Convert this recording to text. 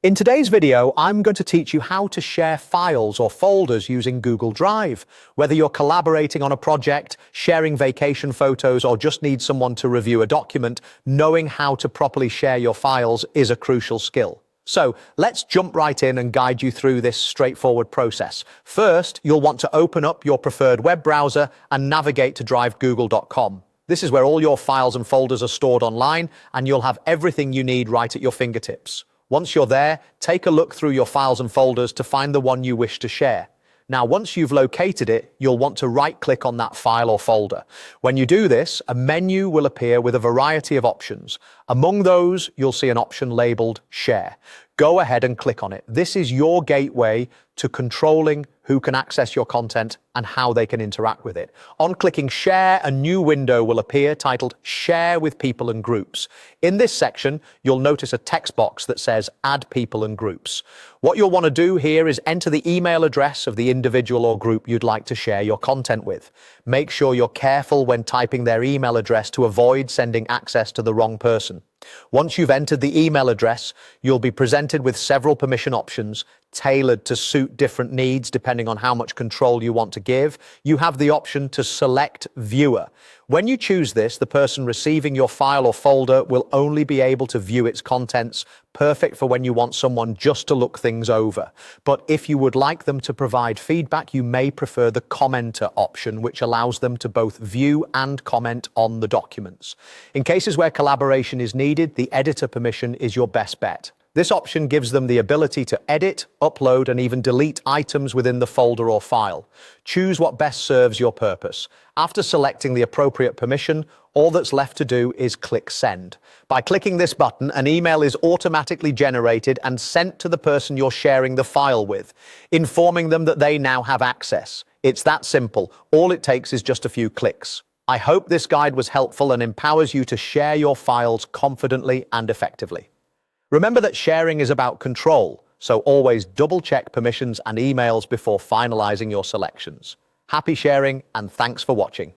In today's video, I'm going to teach you how to share files or folders using Google Drive. Whether you're collaborating on a project, sharing vacation photos, or just need someone to review a document, knowing how to properly share your files is a crucial skill. So let's jump right in and guide you through this straightforward process. First, you'll want to open up your preferred web browser and navigate to drivegoogle.com. This is where all your files and folders are stored online, and you'll have everything you need right at your fingertips. Once you're there, take a look through your files and folders to find the one you wish to share. Now, once you've located it, you'll want to right-click on that file or folder. When you do this, a menu will appear with a variety of options. Among those, you'll see an option labeled Share. Go ahead and click on it. This is your gateway to controlling who can access your content and how they can interact with it. On clicking Share, a new window will appear titled Share with People and Groups. In this section, you'll notice a text box that says Add People and Groups. What you'll want to do here is enter the email address of the individual or group you'd like to share your content with. Make sure you're careful when typing their email address to avoid sending access to the wrong person. Once you've entered the email address, you'll be presented with several permission options tailored to suit different needs depending on how much control you want to give. You have the option to select Viewer. When you choose this, the person receiving your file or folder will only be able to view its contents, perfect for when you want someone just to look things over. But if you would like them to provide feedback, you may prefer the Commenter option, which allows them to both view and comment on the documents. In cases where collaboration is needed, the editor permission is your best bet. This option gives them the ability to edit, upload, and even delete items within the folder or file. Choose what best serves your purpose. After selecting the appropriate permission, all that's left to do is click Send. By clicking this button, an email is automatically generated and sent to the person you're sharing the file with, informing them that they now have access. It's that simple. All it takes is just a few clicks. I hope this guide was helpful and empowers you to share your files confidently and effectively. Remember that sharing is about control, so always double-check permissions and emails before finalizing your selections. Happy sharing, and thanks for watching.